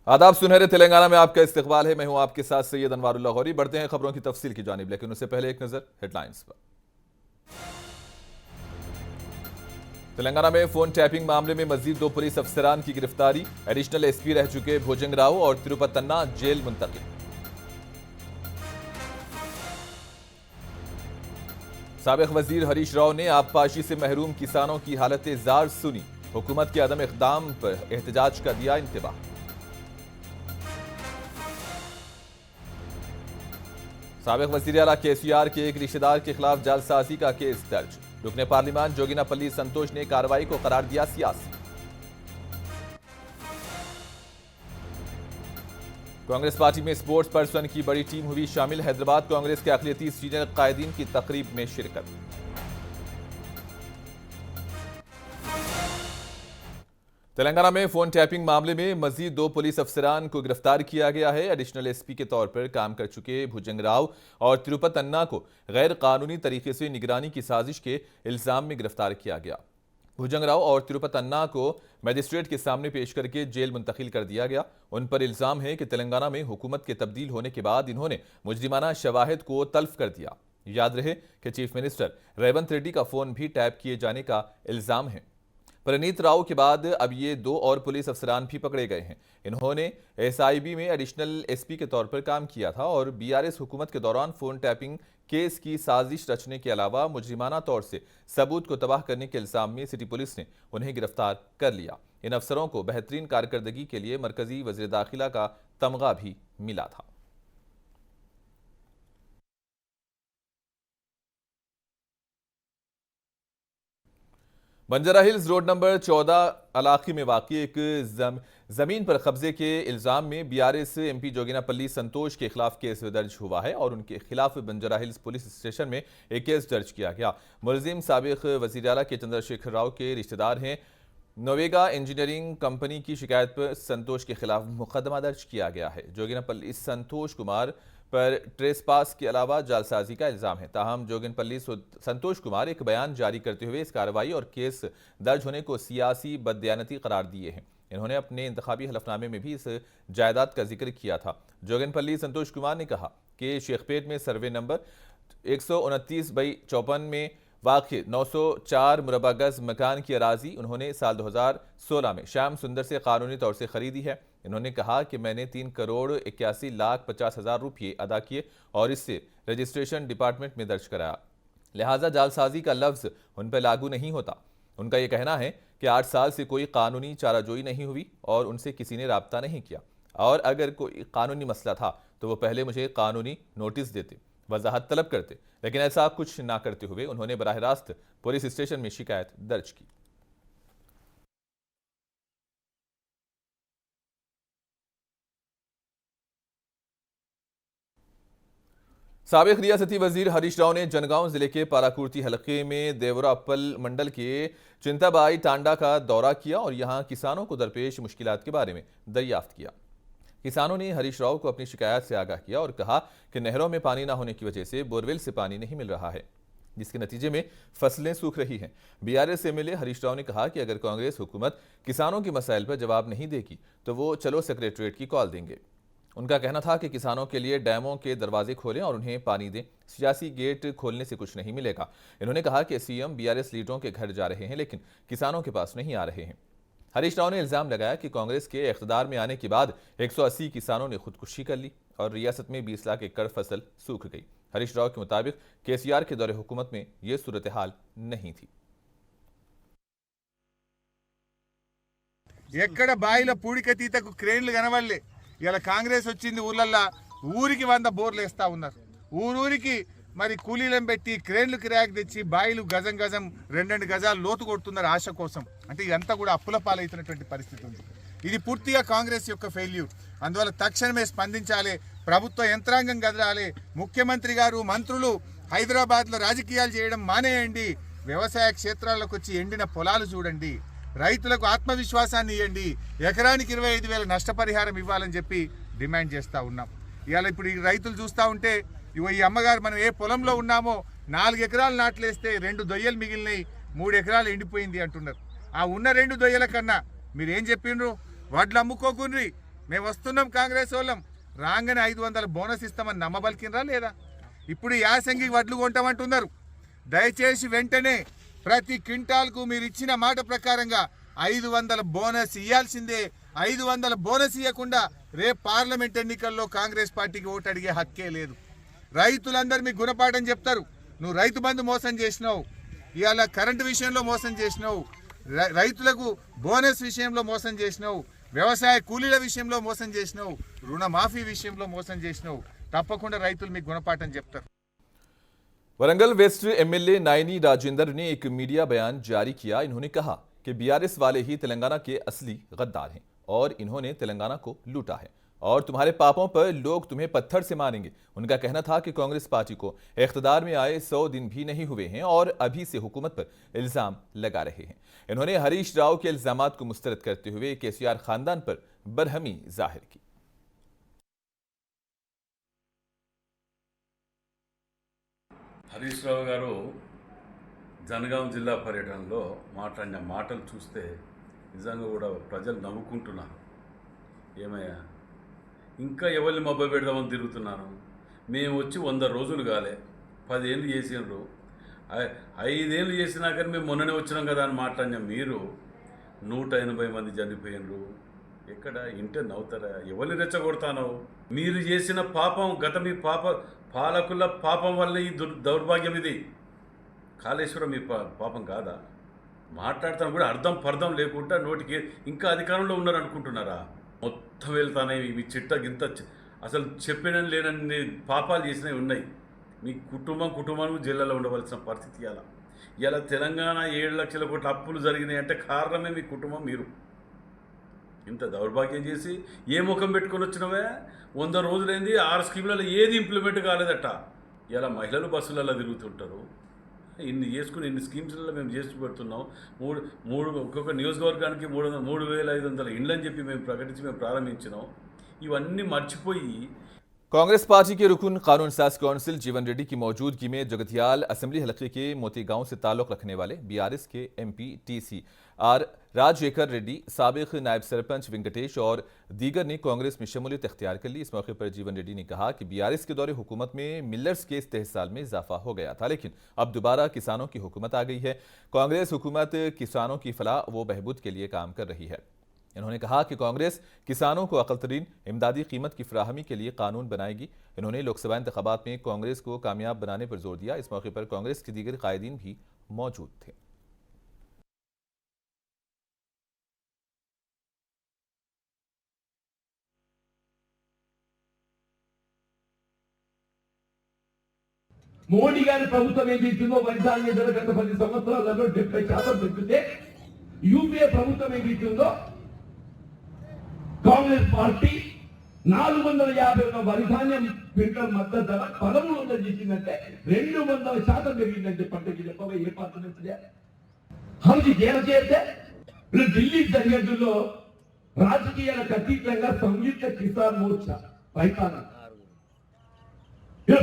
आदाब, सुनहरे तेलंगाना में आपका इस्तकबाल है। मैं हूं आपके साथ सैयद अनवारुल्लाह गौरी। बढ़ते हैं खबरों की तफसील की जानिब, लेकिन उससे पहले एक नजर हेडलाइंस पर। तेलंगाना में फोन टैपिंग मामले में मजीद 2 पुलिस अफसरान की गिरफ्तारी। एडिशनल एसपी रह चुके भुजंग राव और तिरुपतन्ना जेल मुंतकिल। साबिक वजीर हरीश राव ने आबपाशी से महरूम किसानों की हालत जार सुनी। हुकूमत के अदम इक़दाम पर एहतजाज का दिया इंतबाह। साबिक वज़ीर आला केसीआर के एक रिश्तेदार के खिलाफ जालसाजी का केस दर्ज। रुकने पार्लिमान जोगिनापल्ली संतोष ने कार्रवाई को करार दिया सियासी। कांग्रेस पार्टी में स्पोर्ट्स पर्सन की बड़ी टीम हुई शामिल। हैदराबाद कांग्रेस के अक़लियती सीनियर कायदीन की तकरीब में शिरकत। तेलंगाना में फोन टैपिंग मामले में मजीद 2 पुलिस अफसरान को गिरफ्तार किया गया है। एडिशनल एसपी के तौर पर काम कर चुके भुजंग राव और तिरुपतन्ना को गैर कानूनी तरीके से निगरानी की साजिश के इल्जाम में गिरफ्तार किया गया। भुजंग राव और तिरुपतन्ना को मजिस्ट्रेट के सामने पेश करके जेल मुंतकिल कर दिया गया। उन पर इल्जाम है कि तेलंगाना में हुकूमत के तब्दील होने के बाद इन्होंने मुजरिमाना शवाहिद को तल्फ कर दिया। याद रहे कि चीफ मिनिस्टर रेवंत रेड्डी का फोन भी टैप किए जाने का इल्जाम है। प्रणीत राव के बाद अब ये 2 और पुलिस अफसरान भी पकड़े गए हैं। इन्होंने एसआईबी में एडिशनल एसपी के तौर पर काम किया था और बीआरएस हुकूमत के दौरान फोन टैपिंग केस की साजिश रचने के अलावा मुजरिमाना तौर से सबूत को तबाह करने के इल्जाम में सिटी पुलिस ने उन्हें गिरफ्तार कर लिया। इन अफसरों को बेहतरीन कारकर्दगी के लिए मरकजी वज़ीर दाखिला का तमगा भी मिला था। बंजारा हिल्स रोड नंबर 14 इलाके में वाक़ई एक जमीन पर कब्जे के इल्जाम में बीआरएस एमपी जोगिनापल्ली संतोष के खिलाफ केस दर्ज हुआ है और उनके खिलाफ बंजारा हिल्स पुलिस स्टेशन में एक केस दर्ज किया गया। मुलजिम साबिक वज़ीर आला के चंद्रशेखर राव के रिश्तेदार हैं। नोवेगा इंजीनियरिंग कंपनी की शिकायत पर संतोष के खिलाफ मुकदमा दर्ज किया गया है। जोगिनापल्ली संतोष कुमार पर ट्रेसपास के अलावा जालसाजी का इल्जाम है। ताहम जोगिनपल्ली संतोष कुमार एक बयान जारी करते हुए इस कार्रवाई और केस दर्ज होने को सियासी बददियानती करार दिए हैं। इन्होंने अपने इंतखाबी हलफनामे में भी इस जायदाद का जिक्र किया था। जोगिनपल्ली संतोष कुमार ने कहा कि शेखपेट में सर्वे नंबर 129/54 में वाक़ई 904 मुरबा गज मकान की अराजी उन्होंने साल 2016 में श्याम सुंदर से कानूनी तौर से खरीदी है। इन्होंने कहा कि मैंने 3,81,50,000 रुपये अदा किए और इससे रजिस्ट्रेशन डिपार्टमेंट में दर्ज कराया, लिहाजा जालसाजी का लफ्ज़ उन पर लागू नहीं होता। उनका यह कहना है कि 8 साल से कोई कानूनी चाराजोई नहीं हुई और उनसे किसी ने राब्ता नहीं किया, और अगर कोई कानूनी मसला था तो वो पहले मुझे कानूनी नोटिस देते, वजाहत तलब करते, लेकिन ऐसा कुछ ना करते हुए उन्होंने बराह रास्त पुलिस स्टेशन में शिकायत दर्ज की। साबिक रियासती वजीर हरीश राव ने जनगांव जिले के पाराकुर्ती हलके में देवरापल मंडल के चिंताबाई टांडा का दौरा किया और यहां किसानों को दरपेश मुश्किलात के बारे में दरियाफ्त किया। किसानों ने हरीश राव को अपनी शिकायत से आगाह किया और कहा कि नहरों में पानी न होने की वजह से बोरवेल से पानी नहीं मिल रहा है, जिसके नतीजे में फसलें सूख रही हैं। बीआरएस एमएलए हरीश राव ने कहा कि अगर कांग्रेस हुकूमत किसानों के मसाइल पर जवाब नहीं देगी तो वो चलो सेक्रेटरीट की कॉल देंगे। उनका कहना था कि किसानों के लिए डैमों के दरवाजे खोलें और उन्हें पानी दें, सियासी गेट खोलने से कुछ नहीं मिलेगा। इन्होंने कहा कि सीएम बीआरएस लीडरों के घर जा रहे हैं लेकिन किसानों के पास नहीं आ रहे हैं। हरीश राव ने इल्जाम लगाया कि कांग्रेस के इख्तिदार में आने के बाद 180 किसानों ने खुदकुशी कर ली और रियासत में 20 लाख एकड़ फसल सूख गई। हरीश राव के मुताबिक केसीआर के दौरे हुकूमत में यह सूरत हाल नहीं थी। ఎక్కడ బాయిలో పూడిక తీతకు క్రేన్లు కనబడలే. ఇలా కాంగ్రెస్ వచ్చింది, ఊళ్ళల్లో ఊరికి 100 బోర్లు వేస్తా ఉన్నారు. ఊరూరికి మరి కూలీలను పెట్టి క్రేన్లు కిరాయికి తెచ్చి బాయిలు గజం గజం 2 గజాలు లోతు కొడుతున్నారు ఆశ కోసం. అంటే ఇదంతా కూడా అప్పుల పాలవుతున్నటువంటి పరిస్థితి ఉంది. ఇది పూర్తిగా కాంగ్రెస్ యొక్క ఫెయిల్యూర్. అందువల్ల తక్షణమే స్పందించాలి, ప్రభుత్వ యంత్రాంగం కదలాలి, ముఖ్యమంత్రి గారు మంత్రులు హైదరాబాద్లో రాజకీయాలు చేయడం మానేయండి, వ్యవసాయ క్షేత్రాలకు వచ్చి ఎండిన పొలాలు చూడండి, రైతులకు ఆత్మవిశ్వాసాన్ని ఇవ్వండి, ఎకరానికి 25,000 నష్టపరిహారం ఇవ్వాలని చెప్పి డిమాండ్ చేస్తూ ఉన్నాం. ఇవాళ ఇప్పుడు ఈ రైతులు చూస్తూ ఉంటే ఈ అమ్మగారు మనం ఏ పొలంలో ఉన్నామో 4 ఎకరాలు నాట్లేస్తే 2 దొయ్యలు మిగిలినాయి, 3 ఎకరాలు ఎండిపోయింది అంటున్నారు. ఆ ఉన్న 2 దొయ్యల కన్నా మీరు ఏం చెప్పిండ్రు? వడ్లు అమ్ముకోకుండ్రి, మేము వస్తున్నాం కాంగ్రెస్ వాళ్ళం రాగానే 500 బోనస్ ఇస్తామని నమ్మబలికినరా లేదా? ఇప్పుడు యాసంగి వడ్లు కొంటామంటున్నారు. దయచేసి వెంటనే ప్రతి క్వింటాల్కు మీరు ఇచ్చిన మాట ప్రకారంగా 500 బోనస్ ఇవ్వాల్సిందే. 500 బోనస్ ఇవ్వకుండా రేపు పార్లమెంట్ ఎన్నికల్లో కాంగ్రెస్ పార్టీకి ఓటు అడిగే హక్కే లేదు. రైతులందరూ మీకు గుణపాఠం చెప్తారు. నువ్వు రైతు బంధు మోసం చేసినావు, ఇవాళ కరెంటు విషయంలో మోసం చేసినావు, రైతులకు బోనస్ విషయంలో మోసం చేసినావు, వ్యవసాయ కూలీల విషయంలో మోసం చేసినావు, రుణమాఫీ విషయంలో మోసం చేసినావు. తప్పకుండా రైతులు మీకు గుణపాఠం చెప్తారు. वरंगल वेस्ट एमएलए नायनी राजेंद्र ने एक मीडिया बयान जारी किया। इन्होंने कहा कि बीआरएस वाले ही तेलंगाना के असली गद्दार हैं और इन्होंने तेलंगाना को लूटा है और तुम्हारे पापों पर लोग तुम्हें पत्थर से मारेंगे। उनका कहना था कि कांग्रेस पार्टी को इख्तियार में आए 100 दिन भी नहीं हुए हैं और अभी से हुकूमत पर इल्जाम लगा रहे हैं। इन्होंने हरीश राव के इल्जामात को मुस्तरद करते हुए केसीआर खानदान पर बरहमी जाहिर की। హరీష్ రావు గారు జనగాం జిల్లా పర్యటనలో మాట్లాడిన మాటలు చూస్తే నిజంగా కూడా ప్రజలు నవ్వుకుంటున్నారు. ఏమయ్యా, ఇంకా ఎవరిని మబ్బ పెడదామని తిరుగుతున్నారు? మేము వచ్చి 100 రోజులు కాలే, 10 ఏళ్ళు చేసినారు, 5 ఏళ్ళు చేసినా కానీ మేము మొన్ననే వచ్చినాం కదా అని మాట్లాడిన మీరు 180 మంది చనిపోయినరు. ఎక్కడ ఇంటే నవ్వుతారా? ఎవరిని రెచ్చగొడతానో? మీరు చేసిన పాపం, గత మీ పాలకుల పాపం వల్ల ఈ దౌర్భాగ్యం. ఇది కాళేశ్వరం మీ పాపం కాదా? మాట్లాడతాను కూడా అర్థం పర్థం లేకుండా నోటికి ఇంకా అధికారంలో ఉన్నారు అనుకుంటున్నారా? మొత్తం వెళ్తానే మీ చిట్ట గింత అసలు చెప్పిన లేనన్ని పాపాలు చేసినవి ఉన్నాయి. మీ కుటుంబానికి జిల్లాలో ఉండవలసిన పరిస్థితి ఇలా తెలంగాణ 7 లక్షల కోట్ల అప్పులు జరిగినాయి అంటే కారణమే మీ కుటుంబం. మీరు ఇంత దౌర్భాగ్యం చేసి ఏ ముఖం పెట్టుకొని వచ్చినవే? 100 రోజులైంది, 6 స్కీములలో ఏది ఇంప్లిమెంట్ కాలేదట. ఇలా మహిళలు బస్సులలో తిరుగుతుంటారు. ఇన్ని చేసుకుని ఇన్ని స్కీమ్స్లలో మేము చేసి పెడుతున్నాం. ఒక్కొక్క నియోజకవర్గానికి 3,500 ఇండ్లని చెప్పి మేము ప్రకటించి మేము ప్రారంభించినాం. ఇవన్నీ మర్చిపోయి कांग्रेस पार्टी के रुकन कानून साज काउंसिल जीवन रेड्डी की मौजूदगी में जगतियाल असेंबली हलके के मोती गांव से ताल्लुक रखने वाले बीआरएस के एमपी टीसीआर राजशेखर रेड्डी, साबिक नायब सरपंच वेंकटेश और दीगर ने कांग्रेस में शमूलियत इख्तियार कर ली। इस मौके पर जीवन रेड्डी ने कहा कि बीआरएस के दौरे हुकूमत में मिलर्स के इस्तेहसाल में इजाफा हो गया था, लेकिन अब दोबारा किसानों की हुकूमत आ गई है। कांग्रेस हुकूमत किसानों की फलाह व बहबूद के लिए काम कर रही है। इन्होंने कहा कि कांग्रेस किसानों को अक़लतरीन इमदादी कीमत की फराहमी के लिए कानून बनाएगी। इन्होंने लोकसभा इंतखाबात में कांग्रेस को कामयाब बनाने पर जोर दिया। इस मौके पर कांग्रेस के दीगर कायदीन भी मौजूद थे। మోడీ గారి ప్రభుత్వం ఏం చేసిందో వరి ధాన్య ధర గత 10 సంవత్సరాలలో 70% పెంచితే, యూపీఏ ప్రభుత్వం ఏం చేసిందో కాంగ్రెస్ పార్టీ 450 వరి ధాన్యం క్వింటల్ మద్దతు ధర 1300 చేసిందంటే 200% పెరిగిందని చెప్పండి. చెప్పవే ఏ పార్టీ నుంచిదే? హంది చేస్తే ఢిల్లీ సరిహద్దుల్లో రాజకీయాలకు అతీతంగా సంయుక్త కిసాన్ మోర్చా రైతాంగం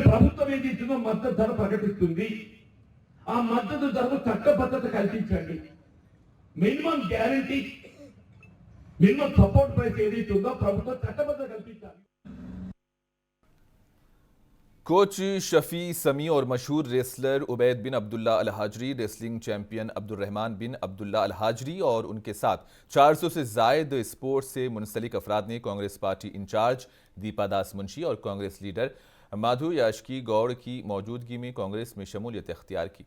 ప్రభుత్వం ఏం చేస్తుందో మద్దతు ధర ప్రకటిస్తుంది. ఆ మద్దతు ధరకు చట్టబద్ధత కల్పించండి. Minimum guarantee, minimum support price ఏదైతే ఉందో ప్రభుత్వం చట్టబద్ధత కల్పించాలి. कोच शफी समी और मशहूर रेसलर उबैद बिन अब्दुल्ला अल हाजरी, रेसलिंग चैंपियन अब्दुर्रहमान बिन अब्दुल्ला अल हाजरी और उनके साथ 400 से जायद स्पोर्ट्स से मुंसलिक अफराद ने कांग्रेस पार्टी इंचार्ज दीपादास मुंशी और कांग्रेस लीडर माधु याशकी गौड़ की मौजूदगी में कांग्रेस में शमूलियत इख्तियार की।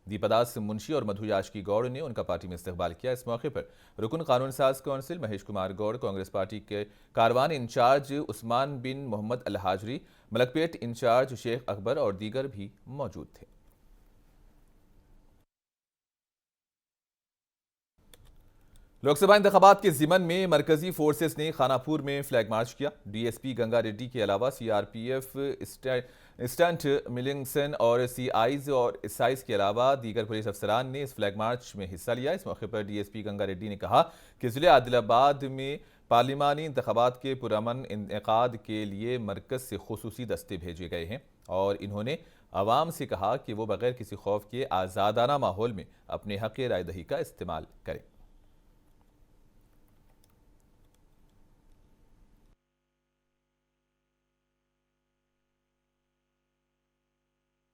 दीपादास मुंशी और मधु याशकी गौड़ ने उनका पार्टी में इस्तकबाल किया। इस मौके पर रुकन कानून साज काउंसिल महेश कुमार गौड़, कांग्रेस पार्टी के कारवान इंचार्ज उस्मान बिन मोहम्मद अल हाजरी, मलकपेट इंचार्ज शेख अकबर और दीगर भी मौजूद थे। लोकसभा इंतखाबात के जिमन में मरकजी फोर्सेस ने खानापुर में फ्लैग मार्च किया। डीएसपी गंगा रेड्डी के अलावा सीआरपीएफ, स्टंट मिलिंगसन और सीआईज और एसआईज के अलावा दीगर पुलिस अफसरान ने इस फ्लैग मार्च में हिस्सा लिया। इस मौके पर डीएसपी गंगा रेड्डी ने कहा कि जिले आदिलाबाद में पार्लिमानी इंतखाबात के पुरअमन इनेकाद के लिए मरकज से खुसूसी दस्ते भेजे गए हैं और इन्होंने आवाम से कहा कि वो बगैर किसी खौफ के आज़ादाना माहौल में अपने हक़ राय दही का इस्तेमाल करें।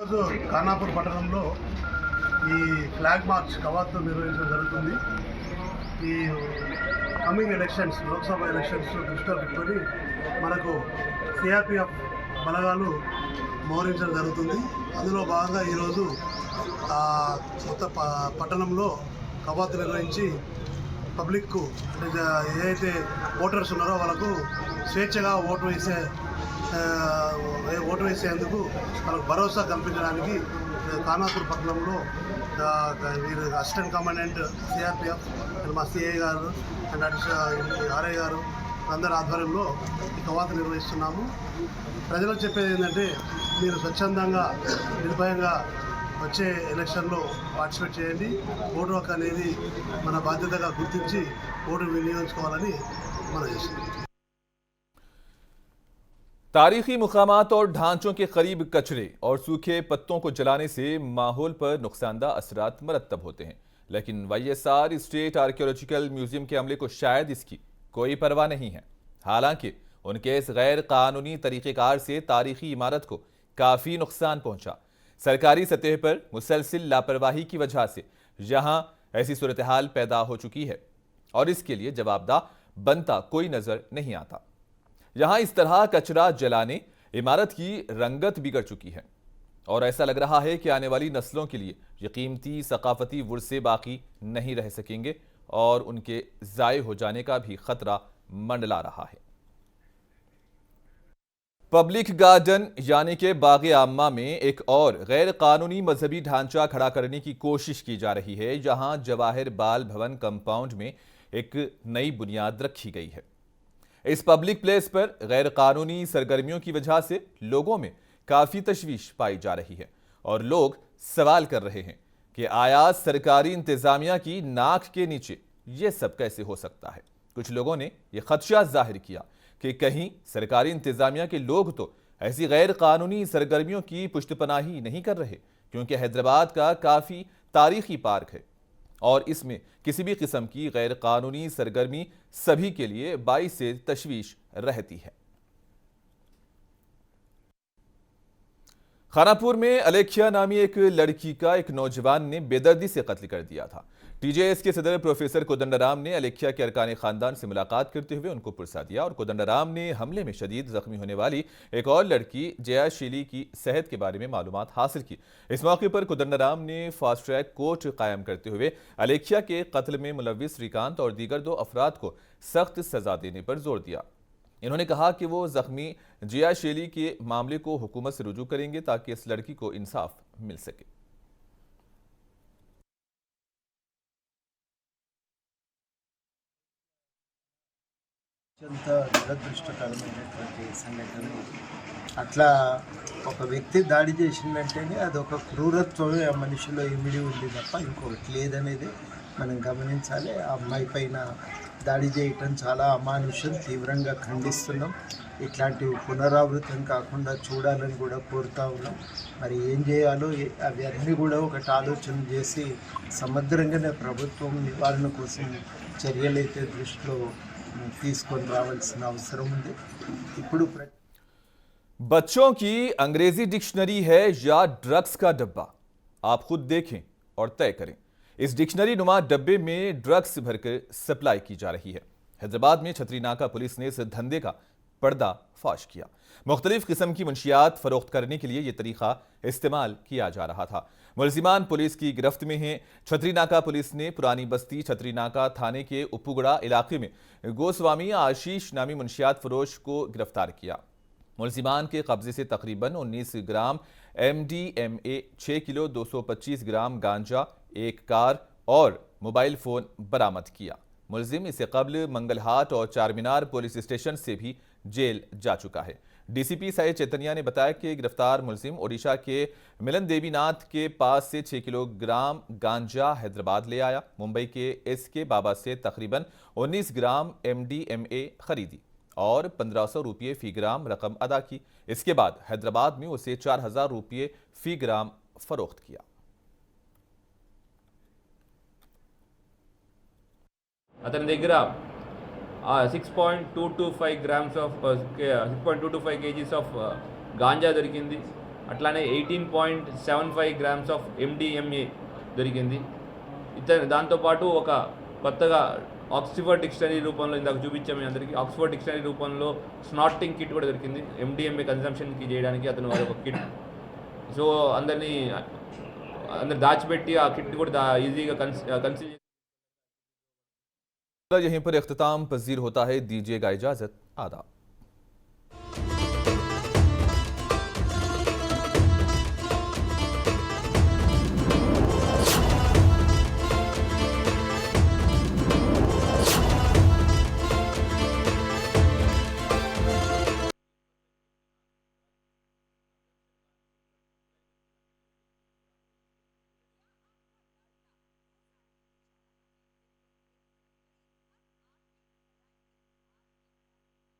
ఈరోజు ఖానాపూర్ పట్టణంలో ఈ ఫ్లాగ్ మార్చ్ కవాతు నిర్వహించడం జరుగుతుంది. ఈ కమింగ్ ఎలక్షన్స్, లోక్సభ ఎలక్షన్స్ దృష్టిలో పెట్టుకొని మనకు సిఆర్పిఎఫ్ బలగాలు మోహరించడం జరుగుతుంది. అందులో భాగంగా ఈరోజు కొత్త పట్టణంలో కవాతు నిర్వహించి పబ్లిక్కు అంటే ఏదైతే ఓటర్స్ ఉన్నారో వాళ్ళకు స్వేచ్ఛగా ఓటు వేసేందుకు వాళ్ళకు భరోసా కల్పించడానికి ఖానాపూర్ పట్టణంలో వీరు అసిస్టెంట్ కమాండెంట్ సిఆర్పిఎఫ్ మా సిఐ గారు అండ్ అడిషనల్ ఆర్ఐ గారు అందరి ఆధ్వర్యంలో ఈ కవాతు నిర్వహిస్తున్నాము. ప్రజలకు చెప్పేది ఏంటంటే మీరు స్వచ్ఛందంగా నిర్భయంగా వచ్చే ఎలక్షన్లో పార్టిసిపేట్ చేయండి. ఓటు హక్కు అనేది మన బాధ్యతగా గుర్తించి ఓటు వినియోగించుకోవాలని మనం చేస్తున్నాం. तारीखी मुकामात और ढांचों के करीब कचरे और सूखे पत्तों को जलाने से माहौल पर नुकसानदा असरात मरतब होते हैं, लेकिन वाईएसआर स्टेट आर्कियोलॉजिकल म्यूजियम के अमले को शायद इसकी कोई परवाह नहीं है। हालांकि उनके इस गैर कानूनी तरीक़ेकार से तारीखी इमारत को काफ़ी नुकसान पहुंचा। सरकारी सतह पर मुसलसिल लापरवाही की वजह से यहाँ ऐसी सूरत हाल पैदा हो चुकी है और इसके लिए जवाबदाह बनता कोई नज़र नहीं आता। यहाँ इस तरह कचरा जलाने इमारत की रंगत बिगड़ चुकी है और ऐसा लग रहा है कि आने वाली नस्लों के लिए ये कीमती सकाफती विरसे बाकी नहीं रह सकेंगे और उनके ज़ाय हो जाने का भी खतरा मंडला रहा है। पब्लिक गार्डन यानी कि बाग आम्मा में एक और गैर कानूनी मजहबी ढांचा खड़ा करने की कोशिश की जा रही है, जहां जवाहिर बाल भवन कंपाउंड में एक नई बुनियाद रखी गई है। इस पब्लिक प्लेस पर गैर कानूनी सरगर्मियों की वजह से लोगों में काफ़ी तशवीश पाई जा रही है और लोग सवाल कर रहे हैं कि आया सरकारी इंतज़ामिया की नाक के नीचे ये सब कैसे हो सकता है। कुछ लोगों ने यह खदशा जाहिर किया कि कहीं सरकारी इंतज़ामिया के लोग तो ऐसी गैर कानूनी सरगर्मियों की पुष्टपनाही नहीं कर रहे, क्योंकि हैदराबाद का काफ़ी तारीखी पार्क है और इसमें किसी भी किस्म की गैर कानूनी सरगर्मी सभी के लिए बाइस से तशवीश रहती है। खानापुर में अलेखिया नामी एक लड़की का एक नौजवान ने बेदर्दी से कत्ल कर दिया था। टीजेएस के सदर प्रोफेसर कोदंडराम ने अलेखिया के अरकान खानदान से मुलाकात करते हुए उनको पुरसा दिया और कोदंडराम ने हमले में शदीद जख्मी होने वाली एक और लड़की जया शीली की सेहत के बारे में मालूमात हासिल की। इस मौके पर कोदंडराम ने फास्ट ट्रैक कोर्ट कायम करते हुए अलेखिया के कत्ल में मुलव्विस श्रीकांत और दीगर 2 अफराद को सख्त सजा देने पर जोर दिया। इन्होंने कहा कि वो जख्मी जया शीली के मामले को हुकूमत से रुजू करेंगे ताकि इस लड़की को इंसाफ मिल सके। అత్యంత దురదృష్టకరమైనటువంటి సంఘటన. అట్లా ఒక వ్యక్తి దాడి చేసిందంటేనే అదొక క్రూరత్వమే ఆ మనిషిలో ఇమిడి ఉంది తప్ప ఇంకొకటి లేదనేది మనం గమనించాలి. ఆ అమ్మాయి పైన దాడి చేయటం చాలా అమానుషం, తీవ్రంగా ఖండిస్తున్నాం. ఇట్లాంటివి పునరావృతం కాకుండా చూడాలని కూడా కోరుతా ఉన్నాం. మరి ఏం చేయాలో అవి అన్నీ కూడా ఒకటి ఆలోచన చేసి సమగ్రంగానే ప్రభుత్వం నివారణ కోసం చర్యలైతే దృష్టిలో తీసుకొని రావాల్సిన అవసరం ఉంది. ఇప్పుడు बच्चों की अंग्रेजी डिक्शनरी है या ड्रग्स का डब्बा, आप खुद देखें और तय करें। इस डिक्शनरी नुमा डब्बे में ड्रग्स भरकर सप्लाई की जा रही है। हैदराबाद में छतरी नाका पुलिस ने इस धंधे का पर्दा फाश किया। मुख्तलिफ किस्म की मुंशियात फरोख्त करने के लिए यह तरीका इस्तेमाल किया जा रहा था। मुलजिमान पुलिस की गिरफ्त में हैं। छतरी नाका पुलिस ने पुरानी बस्ती छतरी नाका थाने के उपुगड़ा इलाके में गोस्वामी आशीष नामी मुंशियात फरोश को गिरफ्तार किया। मुलजिमान के कब्जे से तकरीबन 19 ग्राम MDMA, 6 किलो 225 ग्राम गांजा, एक कार और मोबाइल फ़ोन बरामद किया। मुलजिम इससे कबल मंगलहाट और चारमीनार पुलिस स्टेशन से भी जेल जा चुका है। डीसीपी साई चैतन्या ने बताया कि गिरफ्तार मुलजिम ओडिशा के मिलन देवीनाथ के पास से 6 किलोग्राम गांजा हैदराबाद ले आया। मुंबई के SK बाबा से तकरीबन 19 ग्राम MDMA खरीदी और 1500 रुपये फी ग्राम रकम अदा की। इसके बाद हैदराबाद में उसे 4000 रुपये फी ग्राम फरोख्त किया। అతని దగ్గర 6.225 grams of 6.225 kgs of ganja దొరికింది. అట్లానే 18.75 గ్రామ్స్ ఆఫ్ MDMA దొరికింది. దాంతోపాటు ఒక కొత్తగా ఆక్స్ఫర్డ్ డిక్షనరీ రూపంలో ఇందాక చూపించాము మీ అందరికీ. ఆక్స్ఫర్డ్ డిక్షనరీ రూపంలో స్నార్టింగ్ కిట్ కూడా దొరికింది MDMA కన్జంప్షన్కి చేయడానికి. అతను ఒక కిట్, సో అందరు దాచిపెట్టి ఆ కిట్ కూడా ఈజీగా కన్సిల్. यहीं पर इख्तिताम पजीर होता है, दीजिएगा इजाज़त, आदाब।